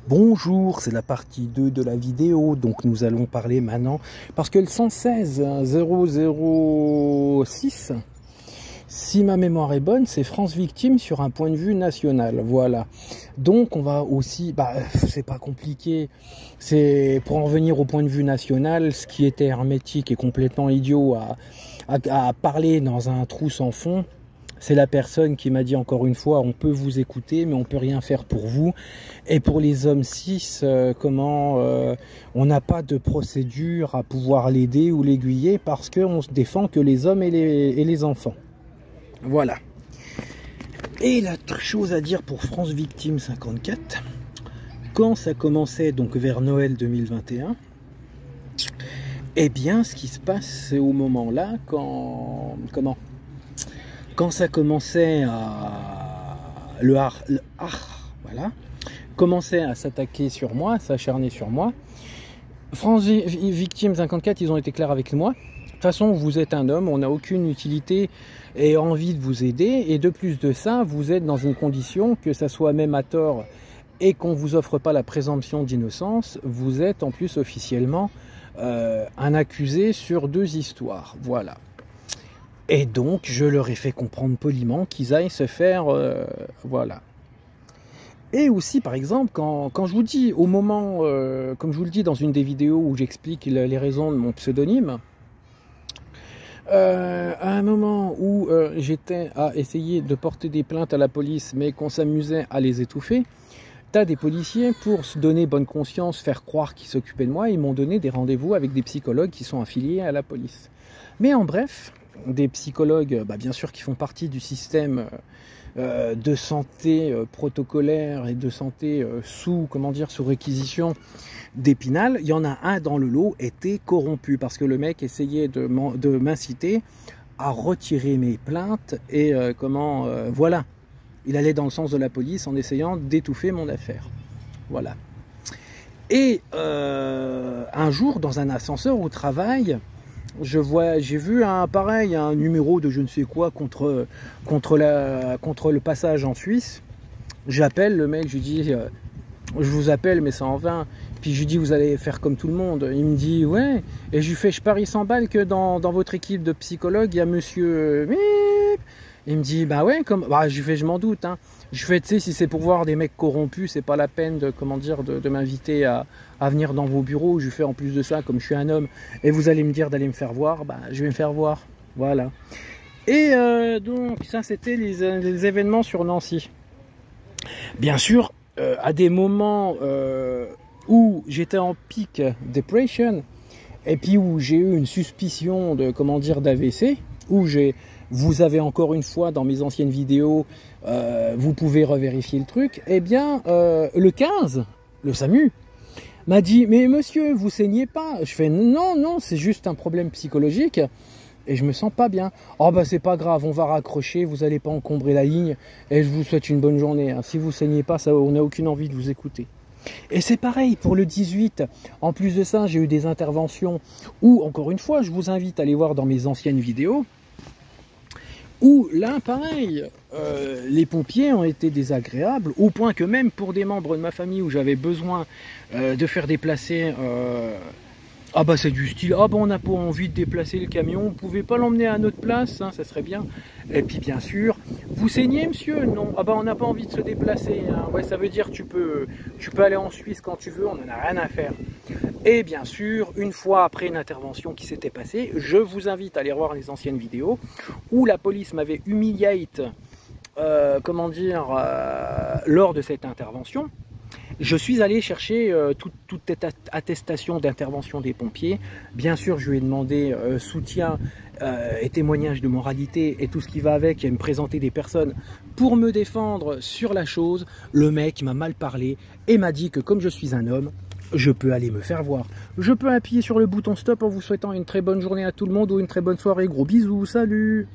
Bonjour, c'est la partie 2 de la vidéo, donc nous allons parler maintenant, parce que le 116 006, si ma mémoire est bonne, c'est France Victime sur un point de vue national, voilà. Donc on va aussi, c'est pas compliqué, c'est pour en revenir au point de vue national, ce qui était hermétique et complètement idiot à parler dans un trou sans fond. C'est la personne qui m'a dit encore une fois, on peut vous écouter, mais on peut rien faire pour vous. Et pour les hommes cis, on n'a pas de procédure à pouvoir l'aider ou l'aiguiller parce qu'on se défend que les hommes et les enfants. Voilà. Et la chose à dire pour France Victime 54, quand ça commençait donc vers Noël 2021, eh bien ce qui se passe c'est au moment là quand ça commençait voilà, commençait à s'attaquer sur moi, à s'acharner sur moi, France Victime 54, ils ont été clairs avec moi. De toute façon, vous êtes un homme, on n'a aucune utilité et envie de vous aider. Et de plus de ça, vous êtes dans une condition, que ça soit même à tort et qu'on ne vous offre pas la présomption d'innocence, vous êtes en plus officiellement un accusé sur 2 histoires. Voilà. Et donc, je leur ai fait comprendre poliment qu'ils aillent se faire... voilà. Et aussi, par exemple, quand je vous dis, au moment, comme je vous le dis dans une des vidéos où j'explique les raisons de mon pseudonyme, à un moment où j'étais à essayer de porter des plaintes à la police, mais qu'on s'amusait à les étouffer, t'as des policiers, pour se donner bonne conscience, faire croire qu'ils s'occupaient de moi, ils m'ont donné des rendez-vous avec des psychologues qui sont affiliés à la police. Mais en bref... des psychologues, bien sûr, qui font partie du système de santé protocolaire et de santé sous réquisition d'Épinal. Il y en a un dans le lot était corrompu parce que le mec essayait de m'inciter à retirer mes plaintes et voilà. Il allait dans le sens de la police en essayant d'étouffer mon affaire. Voilà. Et un jour, dans un ascenseur au travail, j'ai vu un numéro de je ne sais quoi contre le passage en Suisse. J'appelle le mec, je lui dis je vous appelle mais c'est en vain. Puis je lui dis vous allez faire comme tout le monde. Il me dit ouais. Et je lui fais je parie 100 balles que dans votre équipe de psychologues il y a monsieur il me dit bah ouais je lui fais je m'en doute hein. Je fais, tu sais, si c'est pour voir des mecs corrompus, c'est pas la peine de, de m'inviter à venir dans vos bureaux. Je lui fais en plus de ça, comme je suis un homme, et vous allez me dire d'aller me faire voir, je vais me faire voir. Voilà. Et donc, ça, c'était les événements sur Nancy. Bien sûr, à des moments où j'étais en peak depression, et puis où j'ai eu une suspicion de, d'AVC, où vous avez encore une fois dans mes anciennes vidéos, vous pouvez revérifier le truc, eh bien, le 15, le SAMU, m'a dit, mais monsieur, vous saignez pas. Je fais, non, c'est juste un problème psychologique, et je me sens pas bien. Oh c'est pas grave, on va raccrocher, vous allez pas encombrer la ligne, et je vous souhaite une bonne journée. Si vous saignez pas, on n'a aucune envie de vous écouter. Et c'est pareil pour le 18, en plus de ça, j'ai eu des interventions où, encore une fois, je vous invite à aller voir dans mes anciennes vidéos, où là, pareil, les pompiers ont été désagréables, au point que même pour des membres de ma famille où j'avais besoin de faire déplacer, c'est du style, on n'a pas envie de déplacer le camion, vous pouvez pas l'emmener à notre place, hein, ça serait bien. Et puis bien sûr, vous saignez monsieur? Non, on n'a pas envie de se déplacer, hein. Ouais, ça veut dire tu peux aller en Suisse quand tu veux, on n'en a rien à faire. Et bien sûr, une fois après une intervention qui s'était passée, je vous invite à aller revoir les anciennes vidéos où la police m'avait humiliate, lors de cette intervention. Je suis allé chercher toute attestation d'intervention des pompiers. Bien sûr, je lui ai demandé soutien et témoignage de moralité et tout ce qui va avec, et me présenter des personnes pour me défendre sur la chose. Le mec m'a mal parlé et m'a dit que comme je suis un homme, je peux aller me faire voir. Je peux appuyer sur le bouton stop en vous souhaitant une très bonne journée à tout le monde ou une très bonne soirée. Gros bisous, salut!